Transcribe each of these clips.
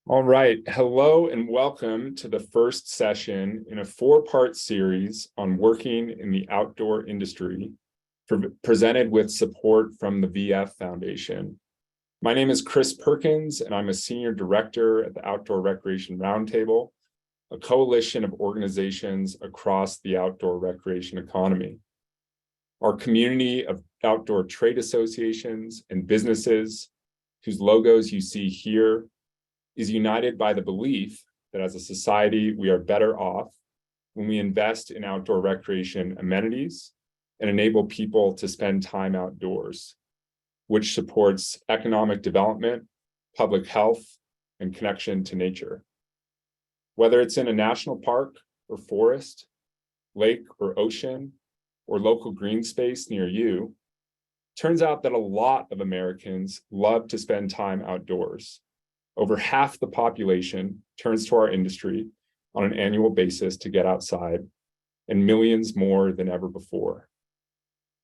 All right. Hello and welcome to the first session in a four-part series on working in the outdoor industry, presented with support from the VF Foundation. My name is Chris Perkins, and I'm a senior director at the Outdoor Recreation Roundtable, a coalition of organizations across the outdoor recreation economy. Our community of outdoor trade associations and businesses, whose logos you see here, is united by the belief that as a society, we are better off when we invest in outdoor recreation amenities and enable people to spend time outdoors, which supports economic development, public health, and connection to nature. Whether it's in a national park or forest, lake or ocean, or local green space near you, turns out that a lot of Americans love to spend time outdoors. Over half the population turns to our industry on an annual basis to get outside, and millions more than ever before.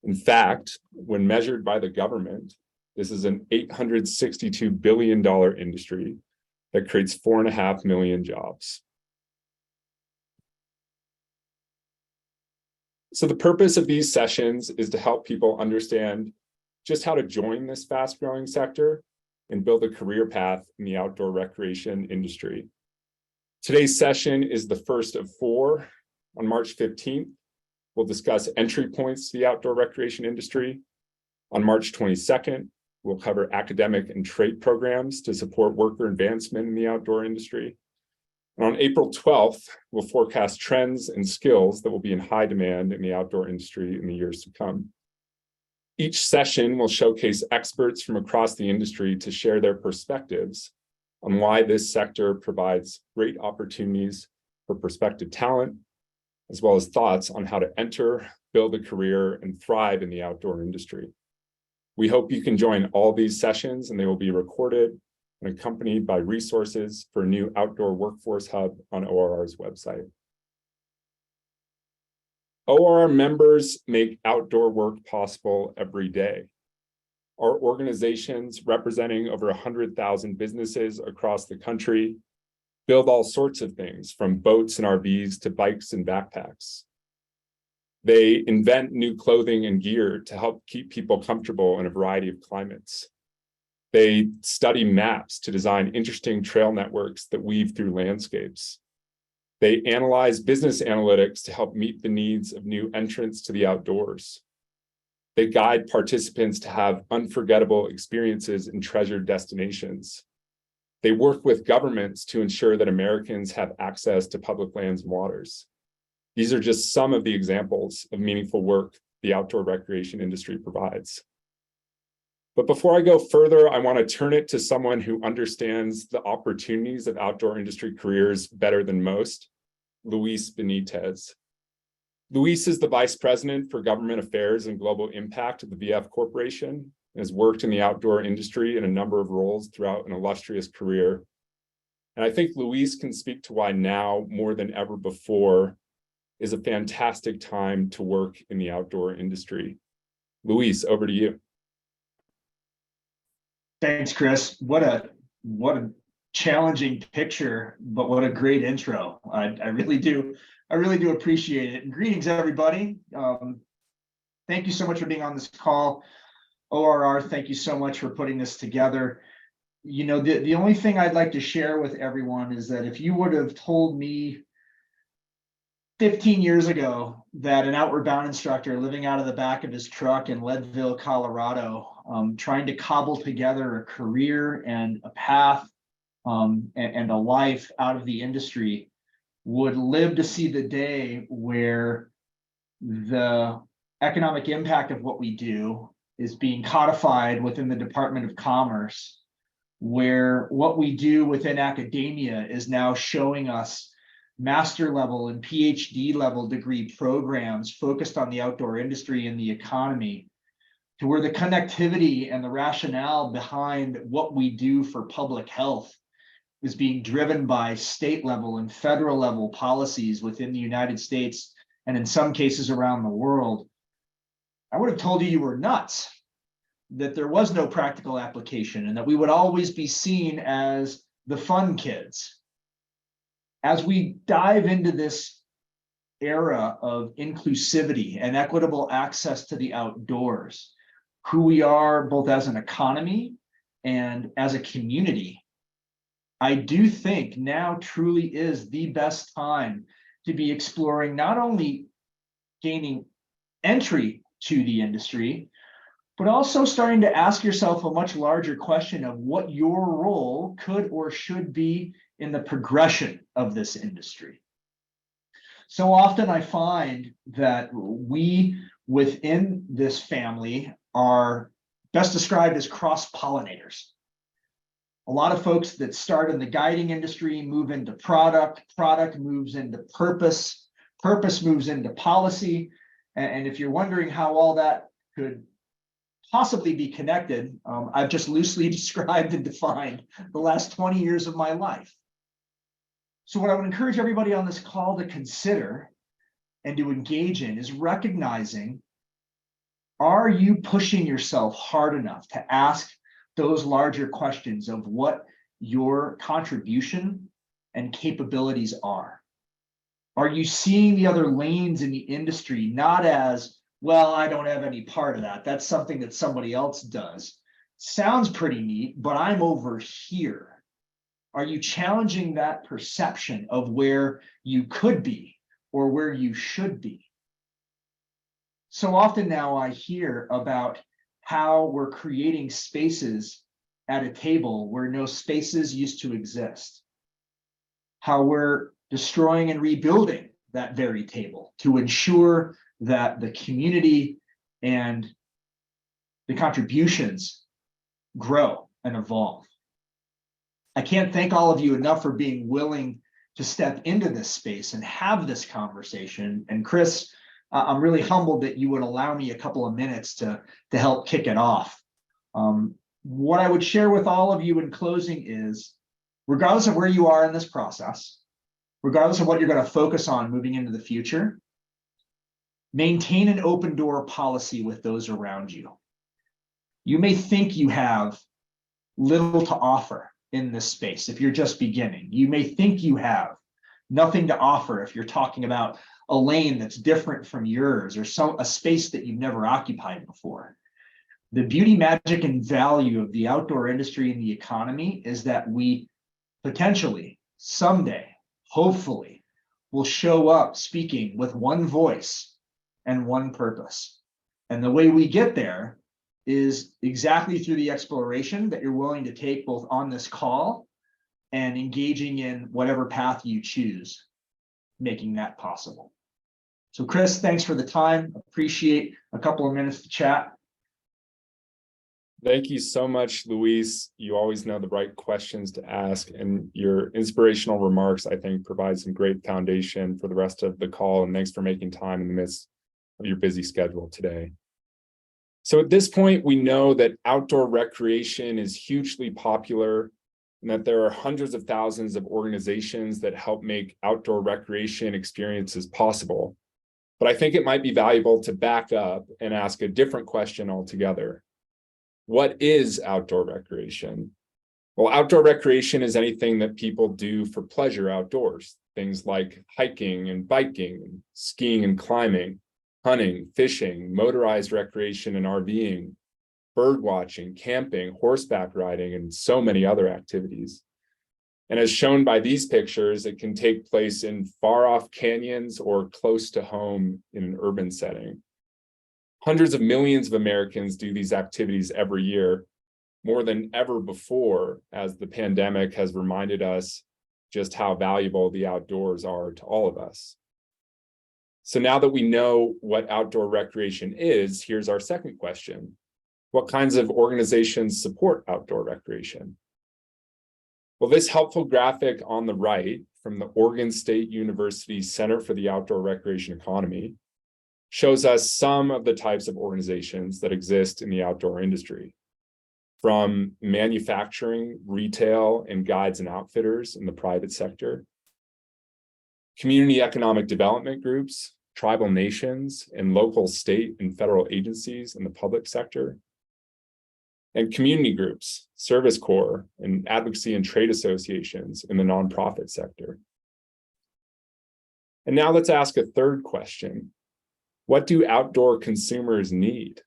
In fact, when measured by the government, this is an $862 billion industry that creates 4.5 million jobs. So the purpose of these sessions is to help people understand just how to join this fast-growing sector and build a career path in the outdoor recreation industry. Today's session is the first of four. On March 15th, we'll discuss entry points to the outdoor recreation industry. On March 22nd, we'll cover academic and trade programs to support worker advancement in the outdoor industry. And on April 12th, we'll forecast trends and skills that will be in high demand in the outdoor industry in the years to come. Each session will showcase experts from across the industry to share their perspectives on why this sector provides great opportunities for prospective talent, as well as thoughts on how to enter, build a career, and thrive in the outdoor industry. We hope you can join all these sessions, and they will be recorded and accompanied by resources for a new outdoor workforce hub on ORR's website. ORR members make outdoor work possible every day. Our organizations, representing over 100,000 businesses across the country, build all sorts of things, from boats and RVs to bikes and backpacks. They invent new clothing and gear to help keep people comfortable in a variety of climates. They study maps to design interesting trail networks that weave through landscapes. They analyze business analytics to help meet the needs of new entrants to the outdoors. They guide participants to have unforgettable experiences in treasured destinations. They work with governments to ensure that Americans have access to public lands and waters. These are just some of the examples of meaningful work the outdoor recreation industry provides. But before I go further, I want to turn it to someone who understands the opportunities of outdoor industry careers better than most, Luis Benitez. Luis is the Vice President for Government Affairs and Global Impact at the VF Corporation and has worked in the outdoor industry in a number of roles throughout an illustrious career. And I think Luis can speak to why now, more than ever before, is a fantastic time to work in the outdoor industry. Luis, over to you. Thanks, Chris. What a challenging picture, but what a great intro. I really do appreciate it. And greetings, everybody. Thank you so much for being on this call. ORR, thank you so much for putting this together. You know, the only thing I'd like to share with everyone is that if you would have told me 15 years ago that an Outward Bound instructor living out of the back of his truck in Leadville, Colorado, trying to cobble together a career and a path and a life out of the industry would live to see the day where the economic impact of what we do is being codified within the Department of Commerce, where what we do within academia is now showing us master level and PhD level degree programs focused on the outdoor industry and the economy, to where the connectivity and the rationale behind what we do for public health is being driven by state level and federal level policies within the United States and in some cases around the world. I would have told you were nuts, that there was no practical application and that we would always be seen as the fun kids. As we dive into this era of inclusivity and equitable access to the outdoors, who we are both as an economy and as a community, I do think now truly is the best time to be exploring not only gaining entry to the industry, but also starting to ask yourself a much larger question of what your role could or should be in the progression of this industry. So often I find that we within this family are best described as cross-pollinators. A lot of folks that start in the guiding industry move into product, product moves into purpose, purpose moves into policy. And if you're wondering how all that could possibly be connected, I've just loosely described and defined the last 20 years of my life. So what I would encourage everybody on this call to consider and to engage in is recognizing, are you pushing yourself hard enough to ask those larger questions of what your contribution and capabilities are? Are you seeing the other lanes in the industry not as, well, I don't have any part of that. That's something that somebody else does. Sounds pretty neat, but I'm over here. Are you challenging that perception of where you could be or where you should be? So often now I hear about how we're creating spaces at a table where no spaces used to exist. How we're destroying and rebuilding that very table to ensure that the community and the contributions grow and evolve. I can't thank all of you enough for being willing to step into this space and have this conversation. And Chris, I'm really humbled that you would allow me a couple of minutes to help kick it off. What I would share with all of you in closing is, regardless of where you are in this process, regardless of what you're going to focus on moving into the future, maintain an open door policy with those around you. You may think you have little to offer in this space if you're just beginning. You may think you have nothing to offer if you're talking about a lane that's different from yours or a space that you've never occupied before. The beauty, magic, and value of the outdoor industry and the economy is that we potentially someday, hopefully, will show up speaking with one voice and one purpose. And the way we get there is exactly through the exploration that you're willing to take both on this call and engaging in whatever path you choose, making that possible. So Chris, thanks for the time. Appreciate a couple of minutes to chat. Thank you so much, Luis. You always know the right questions to ask, and your inspirational remarks, I think, provide some great foundation for the rest of the call. And thanks for making time in the midst of your busy schedule today. So at this point, we know that outdoor recreation is hugely popular and that there are hundreds of thousands of organizations that help make outdoor recreation experiences possible. But I think it might be valuable to back up and ask a different question altogether. What is outdoor recreation? Well, outdoor recreation is anything that people do for pleasure outdoors. Things like hiking and biking, skiing and climbing, hunting, fishing, motorized recreation and RVing, bird watching, camping, horseback riding, and so many other activities. And as shown by these pictures, it can take place in far-off canyons or close to home in an urban setting. Hundreds of millions of Americans do these activities every year, more than ever before, as the pandemic has reminded us just how valuable the outdoors are to all of us. So now that we know what outdoor recreation is, here's our second question. What kinds of organizations support outdoor recreation? Well, this helpful graphic on the right from the Oregon State University Center for the Outdoor Recreation Economy shows us some of the types of organizations that exist in the outdoor industry, from manufacturing, retail, and guides and outfitters in the private sector, community economic development groups, tribal nations, and local, state, and federal agencies in the public sector, and community groups Service Corps, and advocacy and trade associations in the nonprofit sector. And now let's ask a third question. What do outdoor consumers need?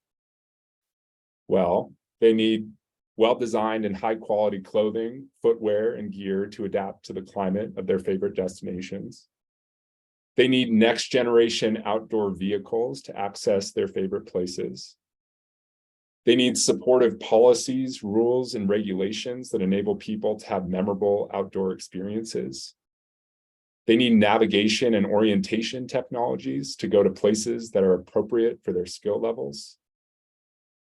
Well, they need well-designed and high-quality clothing, footwear, and gear to adapt to the climate of their favorite destinations. They need next-generation outdoor vehicles to access their favorite places. They need supportive policies, rules, and regulations that enable people to have memorable outdoor experiences. They need navigation and orientation technologies to go to places that are appropriate for their skill levels.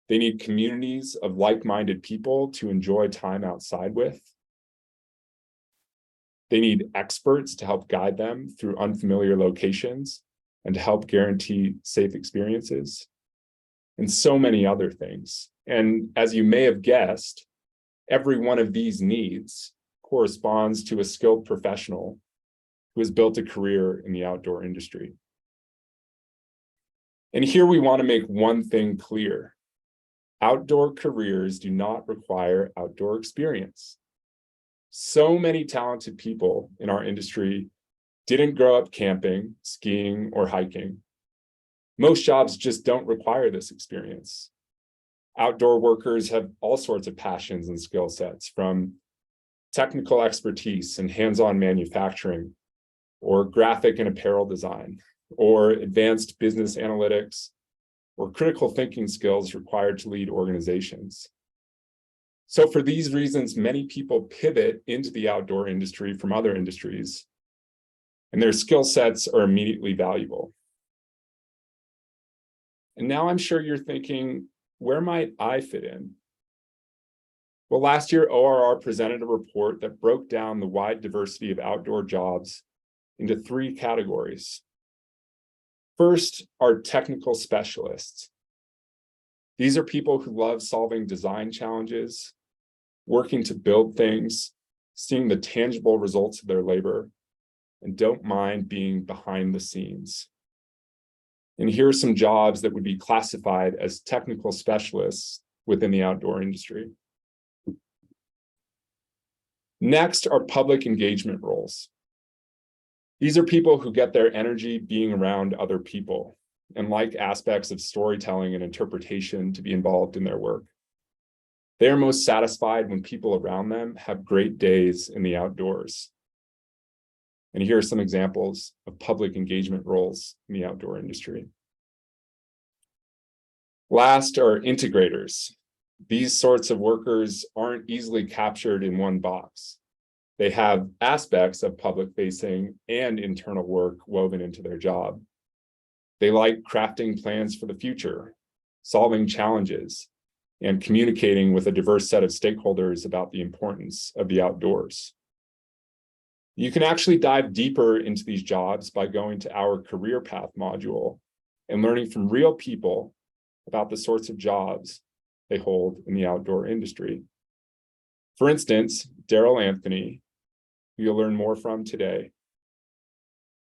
They need communities of like-minded people to enjoy time outside with. They need experts to help guide them through unfamiliar locations and to help guarantee safe experiences, and so many other things. And as you may have guessed, every one of these needs corresponds to a skilled professional who has built a career in the outdoor industry. And here we want to make one thing clear. Outdoor careers do not require outdoor experience. So many talented people in our industry didn't grow up camping, skiing, or hiking. Most jobs just don't require this experience. Outdoor workers have all sorts of passions and skill sets, from technical expertise and hands-on manufacturing, or graphic and apparel design, or advanced business analytics, or critical thinking skills required to lead organizations. So for these reasons, many people pivot into the outdoor industry from other industries, and their skill sets are immediately valuable. And now I'm sure you're thinking, where might I fit in? Well, last year, ORR presented a report that broke down the wide diversity of outdoor jobs into 3 categories. First are technical specialists. These are people who love solving design challenges, working to build things, seeing the tangible results of their labor, and don't mind being behind the scenes. And here are some jobs that would be classified as technical specialists within the outdoor industry. Next are public engagement roles. These are people who get their energy being around other people and like aspects of storytelling and interpretation to be involved in their work. They are most satisfied when people around them have great days in the outdoors. And here are some examples of public engagement roles in the outdoor industry. Last are integrators. These sorts of workers aren't easily captured in one box. They have aspects of public-facing and internal work woven into their job. They like crafting plans for the future, solving challenges, and communicating with a diverse set of stakeholders about the importance of the outdoors. You can actually dive deeper into these jobs by going to our career path module and learning from real people about the sorts of jobs they hold in the outdoor industry. For instance, Daryl Anthony, who you'll learn more from today.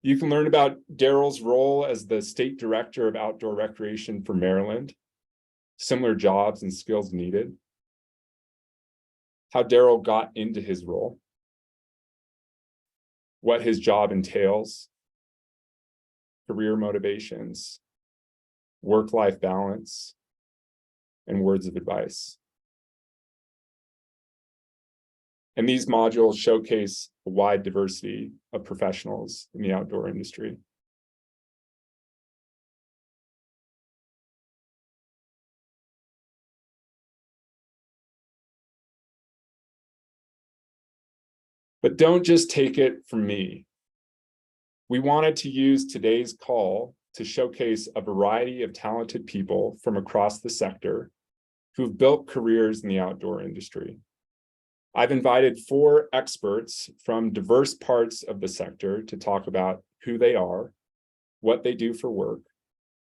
You can learn about Daryl's role as the State Director of Outdoor Recreation for Maryland, similar jobs and skills needed, how Daryl got into his role, what his job entails, career motivations, work-life balance, and words of advice. And these modules showcase a wide diversity of professionals in the outdoor industry. But don't just take it from me. We wanted to use today's call to showcase a variety of talented people from across the sector who've built careers in the outdoor industry. I've invited 4 experts from diverse parts of the sector to talk about who they are, what they do for work,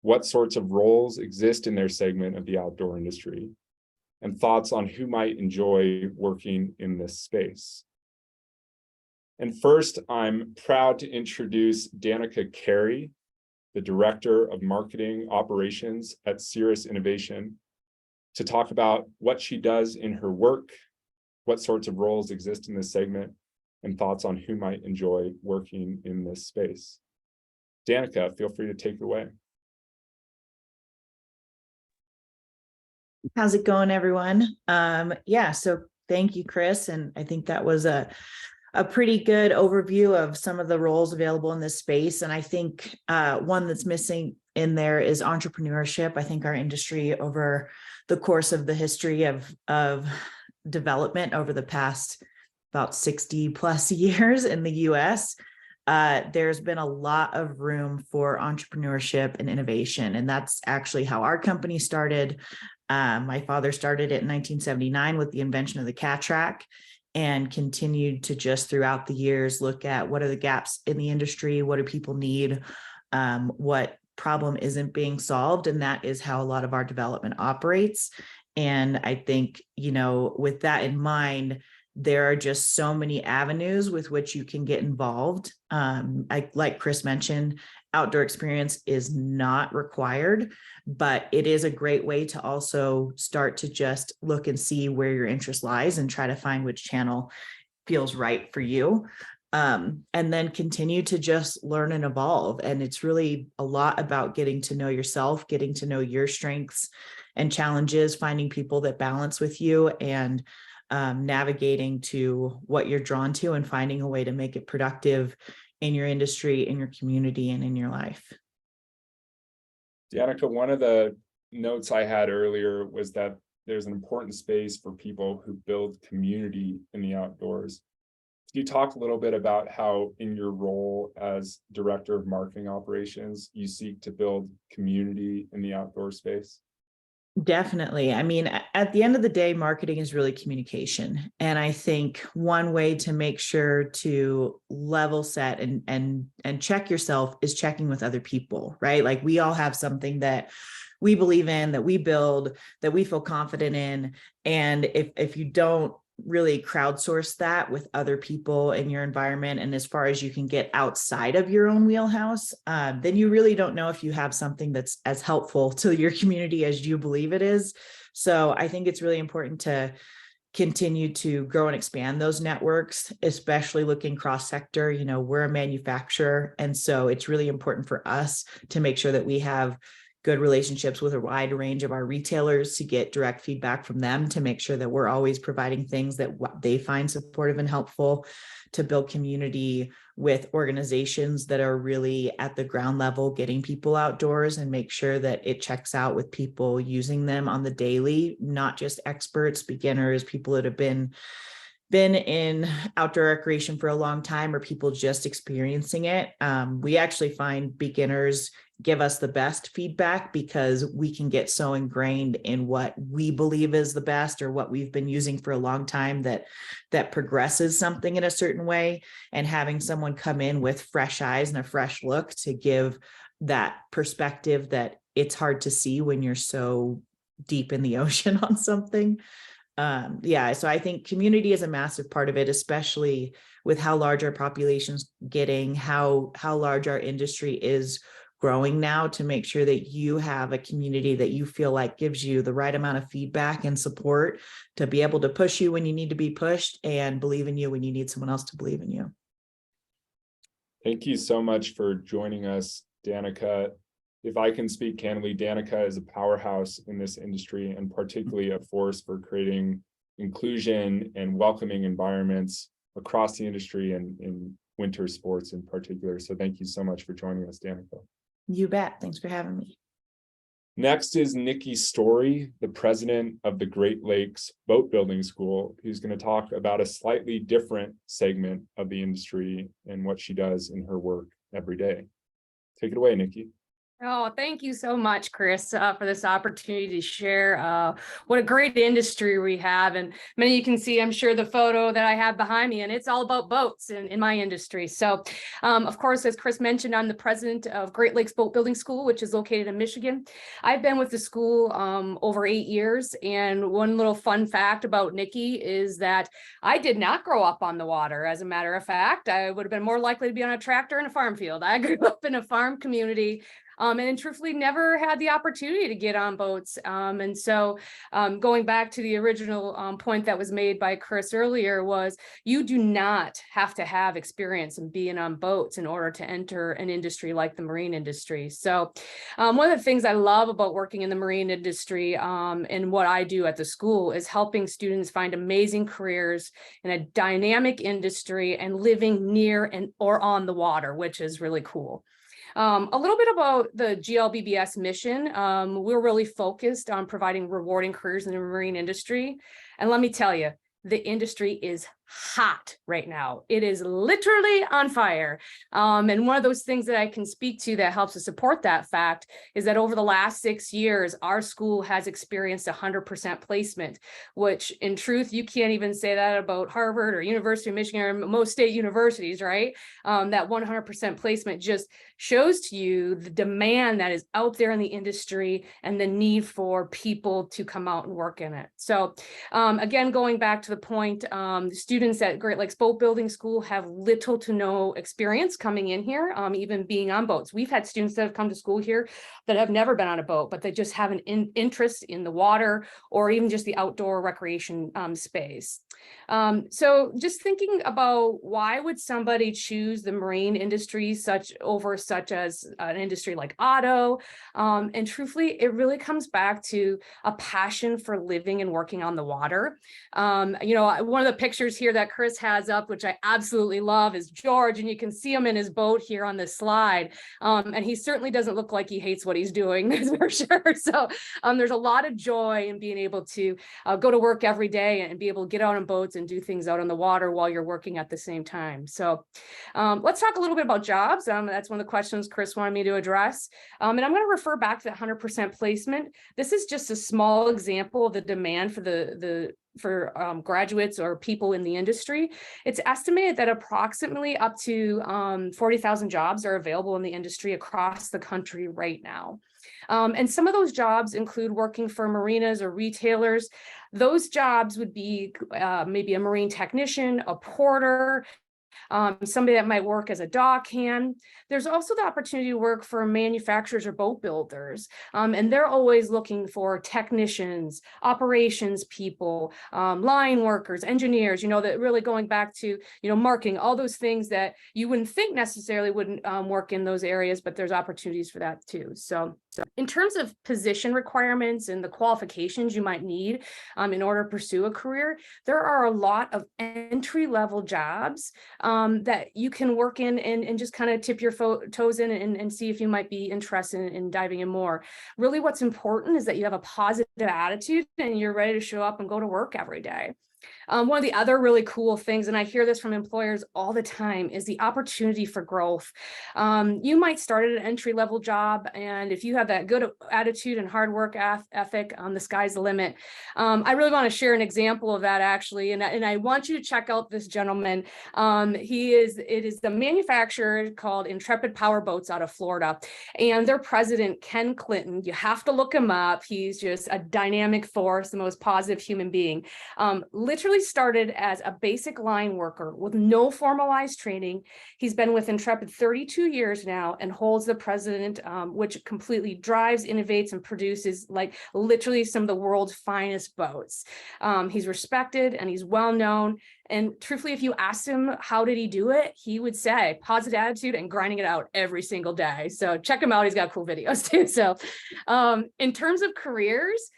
what sorts of roles exist in their segment of the outdoor industry, and thoughts on who might enjoy working in this space. And first, I'm proud to introduce Danica Carey, the Director of Marketing Operations at Seirus Innovation, to talk about what she does in her work what sorts of roles exist in this segment, and thoughts on who might enjoy working in this space. Danica, feel free to take it away. How's it going, everyone? Yeah, so thank you, Chris. And I think that was a pretty good overview of some of the roles available in this space. And I think one that's missing in there is entrepreneurship. I think our industry, over the course of the history of development over the past about 60 plus years in the US, there's been a lot of room for entrepreneurship and innovation. And that's actually how our company started. My father started it in 1979 with the invention of the cat track, and continued to just throughout the years look at what are the gaps in the industry, what do people need, what problem isn't being solved, and that is how a lot of our development operates. And I think, with that in mind, there are just so many avenues with which you can get involved. Like Chris mentioned, outdoor experience is not required, but it is a great way to also start to just look and see where your interest lies and try to find which channel feels right for you. And then continue to just learn and evolve. And it's really a lot about getting to know yourself, getting to know your strengths and challenges, finding people that balance with you, and navigating to what you're drawn to and finding a way to make it productive in your industry, in your community, and in your life. Danica, one of the notes I had earlier was that there's an important space for people who build community in the outdoors. Can you talk a little bit about how, in your role as Director of Marketing Operations, you seek to build community in the outdoor space? Definitely. I mean, at the end of the day, marketing is really communication. And I think one way to make sure to level set and check yourself is checking with other people, right? Like, we all have something that we believe in, that we build, that we feel confident in. And if you don't really crowdsource that with other people in your environment, and as far as you can get outside of your own wheelhouse, then you really don't know if you have something that's as helpful to your community as you believe it is. So I think it's really important to continue to grow and expand those networks, especially looking cross-sector. We're a manufacturer, and so it's really important for us to make sure that we have good relationships with a wide range of our retailers, to get direct feedback from them, to make sure that we're always providing things that they find supportive and helpful, to build community with organizations that are really at the ground level, getting people outdoors, and make sure that it checks out with people using them on the daily, not just experts, beginners, people that have been in outdoor recreation for a long time, or people just experiencing it. We actually find beginners give us the best feedback because we can get so ingrained in what we believe is the best, or what we've been using for a long time, that progresses something in a certain way. And having someone come in with fresh eyes and a fresh look to give that perspective that it's hard to see when you're so deep in the ocean on something. So I think community is a massive part of it, especially with how large our population's getting, how large our industry is growing now, to make sure that you have a community that you feel like gives you the right amount of feedback and support to be able to push you when you need to be pushed, and believe in you when you need someone else to believe in you. Thank you so much for joining us, Danica. If I can speak candidly, Danica is a powerhouse in this industry, and particularly a force for creating inclusion and welcoming environments across the industry, and in winter sports in particular. So thank you so much for joining us, Danica. You bet. Thanks for having me. Next is Nikki Storey, the president of the Great Lakes Boat Building School, who's going to talk about a slightly different segment of the industry and what she does in her work every day. Take it away, Nikki. Oh, thank you so much, Chris, for this opportunity to share what a great industry we have. And many of you can see, I'm sure, the photo that I have behind me, and it's all about boats in my industry. So, of course, as Chris mentioned, I'm the president of Great Lakes Boat Building School, which is located in Michigan. I've been with the school over 8 years. And one little fun fact about Nikki is that I did not grow up on the water. As a matter of fact, I would have been more likely to be on a tractor in a farm field. I grew up in a farm community and truthfully never had the opportunity to get on boats. And so going back to the original point that was made by Chris earlier was you do not have to have experience in being on boats in order to enter an industry like the marine industry. So one of the things I love about working in the marine industry and what I do at the school is helping students find amazing careers in a dynamic industry and living near and or on the water, which is really cool. A little bit about the GLBBS mission. We're really focused on providing rewarding careers in the marine industry. And let me tell you, the industry is hot right now. It is literally on fire. And one of those things that I can speak to that helps to support that fact is that over the last 6 years, our school has experienced 100% placement, which in truth, you can't even say that about Harvard or University of Michigan or most state universities, right? That 100% placement just shows to you the demand that is out there in the industry and the need for people to come out and work in it. So again, going back to the point, students at Great Lakes Boat Building School have little to no experience coming in here, even being on boats. We've had students that have come to school here that have never been on a boat, but they just have an interest in the water or even just the outdoor recreation space. So just thinking about why would somebody choose the marine industry such as an industry like auto? And truthfully, it really comes back to a passion for living and working on the water. You know, one of the pictures here that Chris has up, which I absolutely love, is George, and you can see him in his boat here on this slide. And he certainly doesn't look like he hates what he's doing, that's for sure. So there's a lot of joy in being able to go to work every day and be able to get out on boats and do things out on the water while you're working at the same time. So let's talk a little bit about jobs. That's one of the questions Chris wanted me to address. And I'm going to refer back to the 100% placement. This is just a small example of the demand for graduates or people in the industry. It's estimated that approximately up to 40,000 jobs are available in the industry across the country right now. And some of those jobs include working for marinas or retailers. Those jobs would be maybe a marine technician, a porter, somebody that might work as a dockhand. There's also the opportunity to work for manufacturers or boat builders. And they're always looking for technicians, operations people, line workers, engineers, you know, that really going back to, you know, marketing, all those things that you wouldn't think necessarily wouldn't work in those areas, but there's opportunities for that too. So in terms of position requirements and the qualifications you might need in order to pursue a career, there are a lot of entry-level jobs that you can work in and just kind of tip your toes in and see if you might be interested in diving in more. Really what's important is that you have a positive attitude and you're ready to show up and go to work every day. One of the other really cool things, and I hear this from employers all the time, is the opportunity for growth. You might start at an entry-level job, and if you have that good attitude and hard work ethic, the sky's the limit. I really want to share an example of that actually, and I want you to check out this gentleman. It is the manufacturer called Intrepid Power Boats out of Florida, and their president, Ken Clinton. You have to look him up. He's just a dynamic force, the most positive human being. Literally started as a basic line worker with no formalized training. He's been with Intrepid 32 years now and holds the president, which completely drives, innovates, and produces like literally some of the world's finest boats. He's respected and he's well known. And truthfully, if you asked him how did he do it, he would say positive attitude and grinding it out every single day. So check him out. He's got cool videos too. So in terms of careers,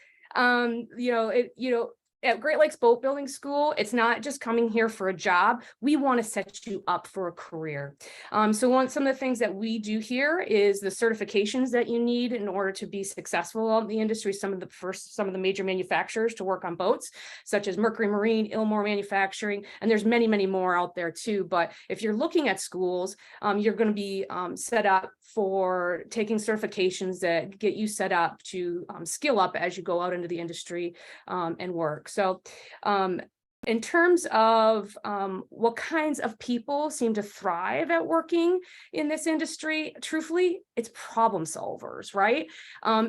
at Great Lakes Boat Building School, it's not just coming here for a job. We want to set you up for a career. Some of the things that we do here is the certifications that you need in order to be successful in the industry. Some of the major manufacturers to work on boats, such as Mercury Marine, Ilmore Manufacturing, and there's many, many more out there too. But if you're looking at schools, you're going to be set up for taking certifications that get you set up to skill up as you go out into the industry and work. So in terms of what kinds of people seem to thrive at working in this industry, truthfully, it's problem solvers, right?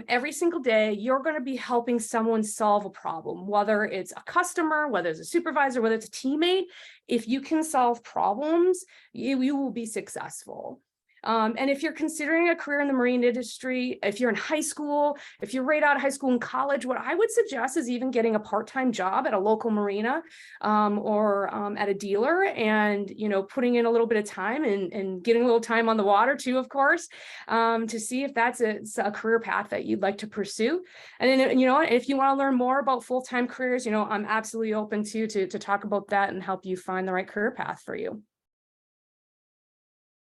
Every single day, you're going to be helping someone solve a problem, whether it's a customer, whether it's a supervisor, whether it's a teammate. If you can solve problems, you will be successful. And if you're considering a career in the marine industry, if you're in high school, if you're right out of high school and college, what I would suggest is even getting a part-time job at a local marina or at a dealer, and, you know, putting in a little bit of time and getting a little time on the water too, of course, to see if that's a career path that you'd like to pursue. And then, you know, if you want to learn more about full-time careers, you know, I'm absolutely open to talk about that and help you find the right career path for you.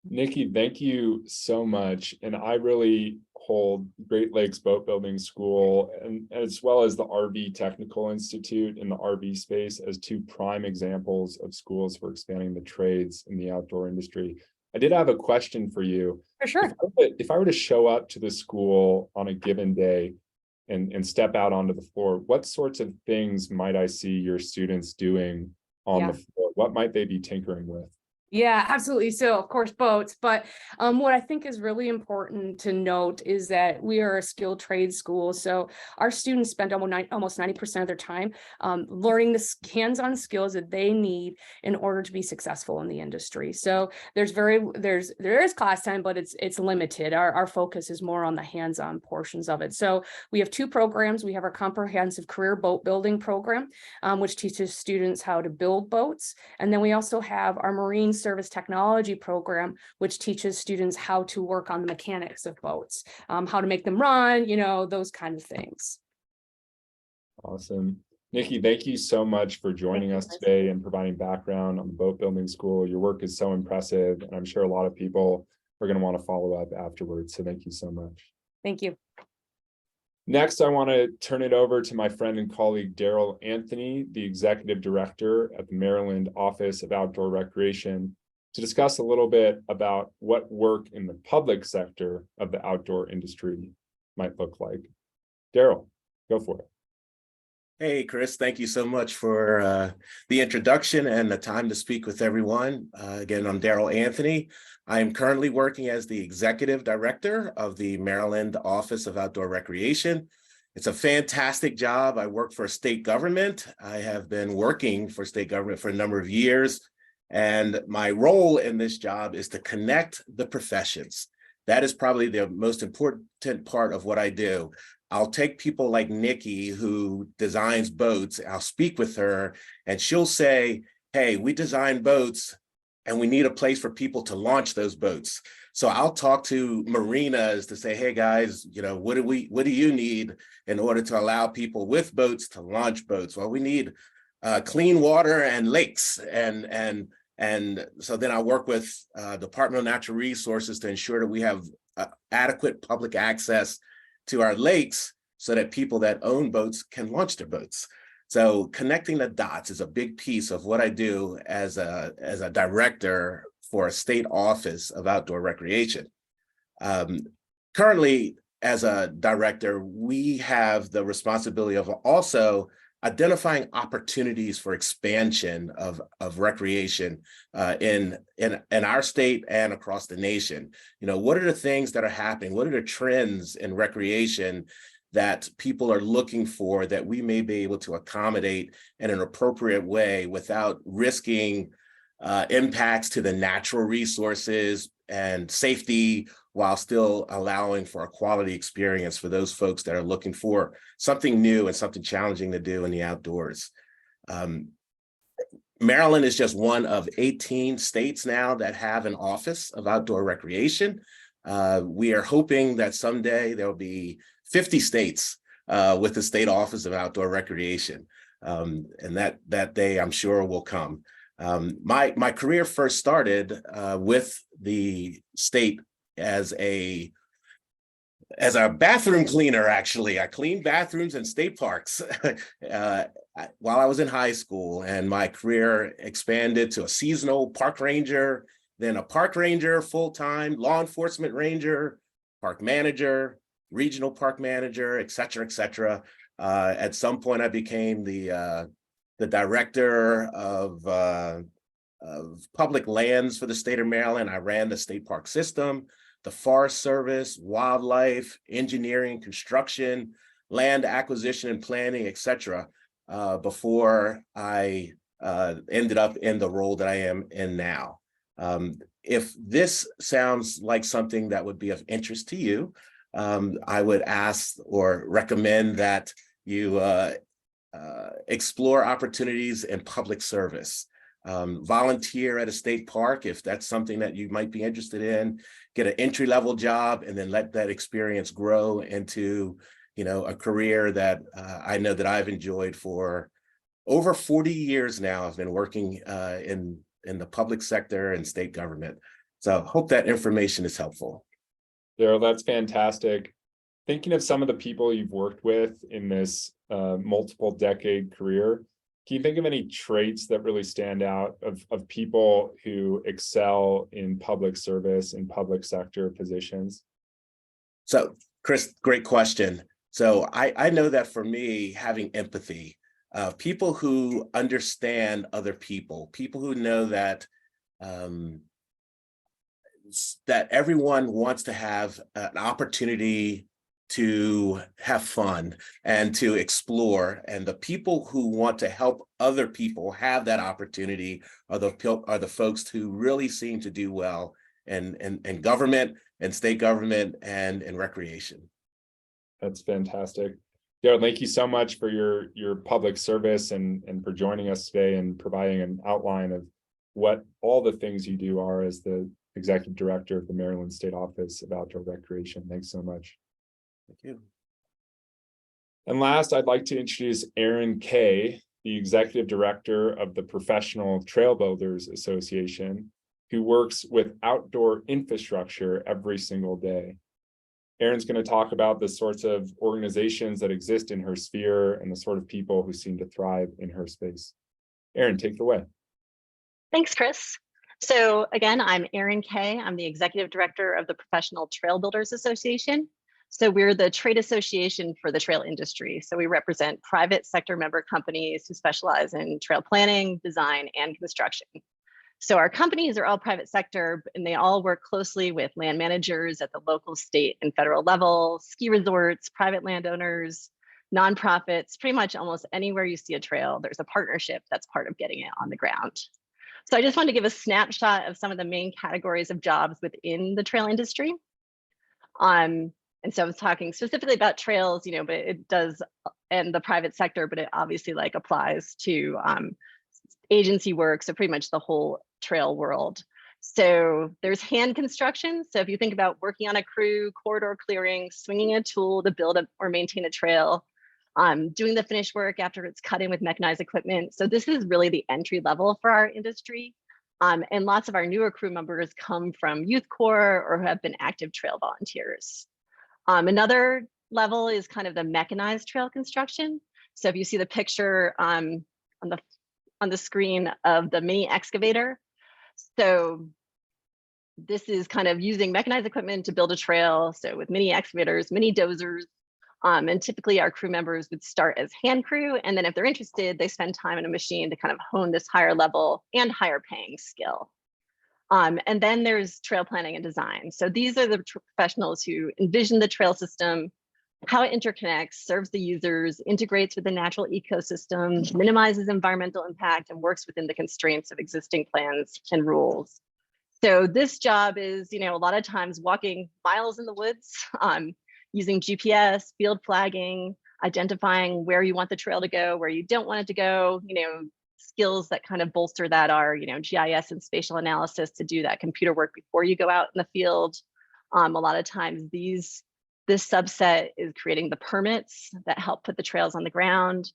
Nikki, thank you so much. And I really hold Great Lakes Boat Building School and as well as the RV Technical Institute in the RV space as two prime examples of schools for expanding the trades in the outdoor industry. I did have a question for you. For sure. If I were to show up to the school on a given day and step out onto the floor, what sorts of things might I see your students doing on the floor? What might they be tinkering with? Yeah, absolutely. So of course, boats, but what I think is really important to note is that we are a skilled trade school. So our students spend almost 90% of their time learning the hands-on skills that they need in order to be successful in the industry. So there is class time, but it's limited. Our focus is more on the hands-on portions of it. So we have two programs. We have our comprehensive career boat building program, which teaches students how to build boats. And then we also have our marine service technology program, which teaches students how to work on the mechanics of boats, how to make them run, you know, those kind of things. Awesome. Nikki, thank you so much for joining us today and providing background on the boat building school. Your work is so impressive, and I'm sure a lot of people are going to want to follow up afterwards. So thank you so much. Thank you. Next, I want to turn it over to my friend and colleague, Daryl Anthony, the Executive Director at the Maryland Office of Outdoor Recreation, to discuss a little bit about what work in the public sector of the outdoor industry might look like. Daryl, go for it. Hey, Chris, thank you so much for the introduction and the time to speak with everyone. Again, I'm Daryl Anthony. I am currently working as the Executive Director of the Maryland Office of Outdoor Recreation. It's a fantastic job. I work for state government. I have been working for state government for a number of years, and my role in this job is to connect the professions. That is probably the most important part of what I do. I'll take people like Nikki, who designs boats. I'll speak with her and she'll say, hey, we design boats and we need a place for people to launch those boats. So I'll talk to marinas to say, hey guys, you know, what do you need in order to allow people with boats to launch boats? Well, we need clean water and lakes. And so then I work with Department of Natural Resources to ensure that we have adequate public access to our lakes so that people that own boats can launch their boats. So connecting the dots is a big piece of what I do as a director for a state office of outdoor recreation. Currently, as a director, we have the responsibility of also identifying opportunities for expansion of recreation in our state and across the nation. You know, what are the things that are happening? What are the trends in recreation that people are looking for that we may be able to accommodate in an appropriate way without risking impacts to the natural resources and safety, while still allowing for a quality experience for those folks that are looking for something new and something challenging to do in the outdoors. Maryland is just one of 18 states now that have an office of outdoor recreation. We are hoping that someday there'll be 50 states with the state office of outdoor recreation. And that day, I'm sure, will come. My career first started with the state as a bathroom cleaner. Actually, I cleaned bathrooms in state parks while I was in high school, and my career expanded to a seasonal park ranger, then a park ranger full-time, law enforcement ranger, park manager, regional park manager, et cetera, et cetera. At some point, I became the director of public lands for the state of Maryland. I ran the state park system, the Forest Service, wildlife, engineering, construction, land acquisition and planning, et cetera, before I ended up in the role that I am in now. If this sounds like something that would be of interest to you, I would ask or recommend that you explore opportunities in public service. Volunteer at a state park if that's something that you might be interested in. Get an entry-level job and then let that experience grow into, a career that I know that I've enjoyed for over 40 years now. I've been working in the public sector and state government. So hope that information is helpful. Daryl, that's fantastic. Thinking of some of the people you've worked with in this multiple decade career, can you think of any traits that really stand out of people who excel in public service and public sector positions? So, Chris, great question. So I know that for me, having empathy, people who understand other people who know that that everyone wants to have an opportunity to have fun and to explore, and the people who want to help other people have that opportunity are the folks who really seem to do well in government and state government and in recreation. That's fantastic. Daryl, thank you so much for your public service and for joining us today and providing an outline of what all the things you do are as the Executive Director of the Maryland State Office of Outdoor Recreation. Thanks so much. Thank you. And last, I'd like to introduce Aaryn Kay, the Executive Director of the Professional TrailBuilders Association, who works with outdoor infrastructure every single day. Aaryn's going to talk about the sorts of organizations that exist in her sphere and the sort of people who seem to thrive in her space. Aaryn, take it away. Thanks, Chris. So again, I'm Aaryn Kay. I'm the Executive Director of the Professional TrailBuilders Association. So we're the trade association for the trail industry. So we represent private sector member companies who specialize in trail planning, design, and construction. So our companies are all private sector, and they all work closely with land managers at the local, state, and federal level, ski resorts, private landowners, nonprofits, pretty much almost anywhere you see a trail, there's a partnership that's part of getting it on the ground. So I just wanted to give a snapshot of some of the main categories of jobs within the trail industry. And so I was talking specifically about trails, but it does, and the private sector, but it obviously applies to agency work, so pretty much the whole trail world. So there's hand construction. So if you think about working on a crew, corridor clearing, swinging a tool to build or maintain a trail, doing the finished work after it's cut in with mechanized equipment. So this is really the entry level for our industry. And lots of our newer crew members come from youth corps or have been active trail volunteers. Another level is kind of the mechanized trail construction. So if you see the picture on the screen of the mini excavator. So this is kind of using mechanized equipment to build a trail. So with mini excavators, mini dozers, and typically our crew members would start as hand crew. And then if they're interested, they spend time in a machine to kind of hone this higher level and higher paying skill. And then there's trail planning and design. So these are the professionals who envision the trail system, how it interconnects, serves the users, integrates with the natural ecosystem, minimizes environmental impact, and works within the constraints of existing plans and rules. So this job is, a lot of times walking miles in the woods, using GPS, field flagging, identifying where you want the trail to go, where you don't want it to go, skills that kind of bolster that are, GIS and spatial analysis to do that computer work before you go out in the field. A lot of times this subset is creating the permits that help put the trails on the ground.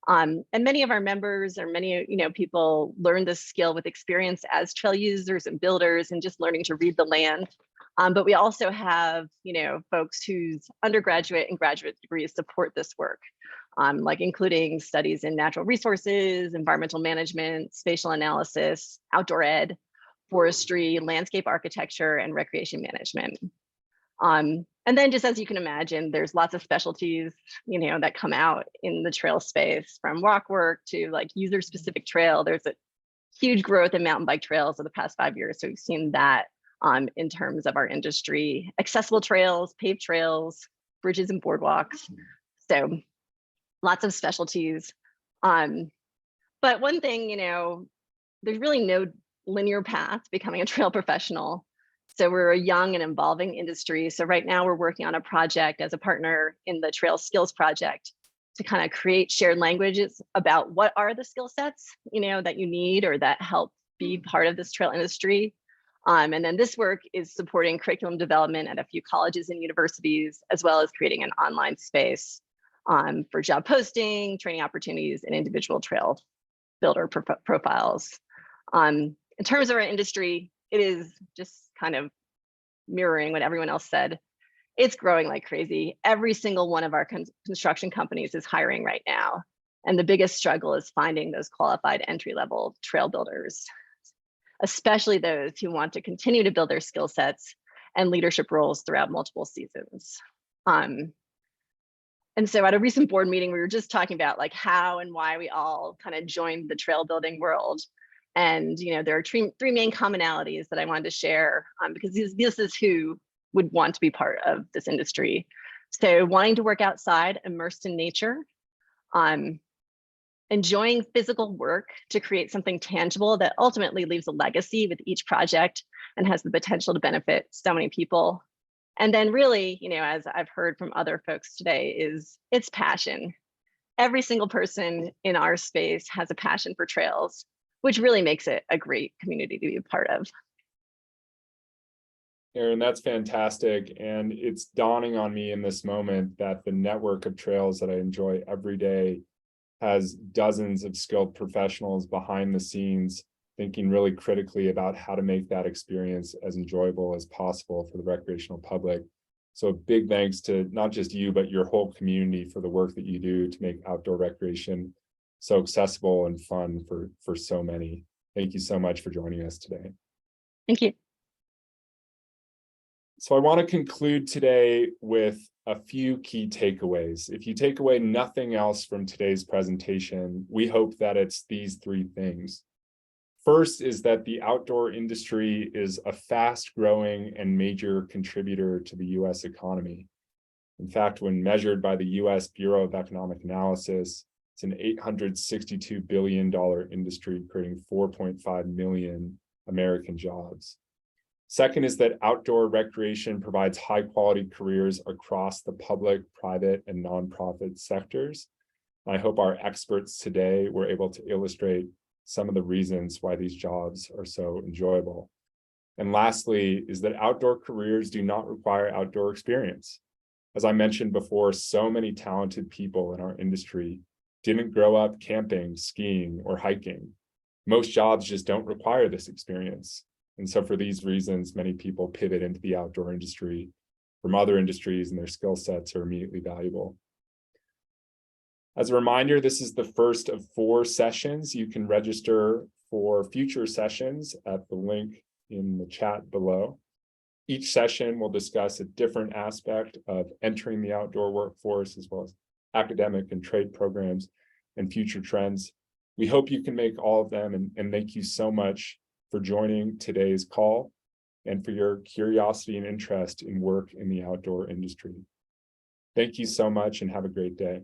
And many of our members or many, people learn this skill with experience as trail users and builders and just learning to read the land. But we also have, folks whose undergraduate and graduate degrees support this work, including studies in natural resources, environmental management, spatial analysis, outdoor ed, forestry, landscape architecture, and recreation management. And then just as you can imagine, there's lots of specialties, that come out in the trail space, from rock work to user specific trail. There's a huge growth in mountain bike trails over the past 5 years. So we've seen that in terms of our industry, accessible trails, paved trails, bridges and boardwalks. So lots of specialties. But one thing, there's really linear path to becoming a trail professional. So we're a young and evolving industry. So right now we're working on a project as a partner in the Trail Skills Project to kind of create shared languages about what are the skill sets, that you need or that help be part of this trail industry. And then this work is supporting curriculum development at a few colleges and universities, as well as creating an online space for job posting, training opportunities, and individual trail builder profiles. In terms of our industry, it is just kind of mirroring what everyone else said. It's growing like crazy. Every single one of our construction companies is hiring right now. And the biggest struggle is finding those qualified entry-level trail builders, especially those who want to continue to build their skill sets and leadership roles throughout multiple seasons. And so at a recent board meeting, we were just talking about like how and why we all kind of joined the trail building world. And there are three main commonalities that I wanted to share because this is who would want to be part of this industry. So wanting to work outside, immersed in nature, enjoying physical work to create something tangible that ultimately leaves a legacy with each project and has the potential to benefit so many people. And then really, as I've heard from other folks today, is it's passion. Every single person in our space has a passion for trails, which really makes it a great community to be a part of. Aaryn, that's fantastic. And it's dawning on me in this moment that the network of trails that I enjoy every day has dozens of skilled professionals behind the scenes thinking really critically about how to make that experience as enjoyable as possible for the recreational public. So big thanks to not just you, but your whole community for the work that you do to make outdoor recreation so accessible and fun for so many. Thank you so much for joining us today. Thank you. So I want to conclude today with a few key takeaways. If you take away nothing else from today's presentation, we hope that it's these three things. First is that the outdoor industry is a fast-growing and major contributor to the US economy. In fact, when measured by the US Bureau of Economic Analysis, it's an $862 billion industry, creating 4.5 million American jobs. Second is that outdoor recreation provides high-quality careers across the public, private, and nonprofit sectors. I hope our experts today were able to illustrate some of the reasons why these jobs are so enjoyable. And lastly, is that outdoor careers do not require outdoor experience. As I mentioned before, so many talented people in our industry didn't grow up camping, skiing, or hiking. Most jobs just don't require this experience. And so for these reasons, many people pivot into the outdoor industry from other industries, and their skill sets are immediately valuable. As a reminder, this is the first of 4 sessions. You can register for future sessions at the link in the chat below. Each session will discuss a different aspect of entering the outdoor workforce, as well as academic and trade programs and future trends. We hope you can make all of them, and thank you so much for joining today's call and for your curiosity and interest in work in the outdoor industry. Thank you so much and have a great day.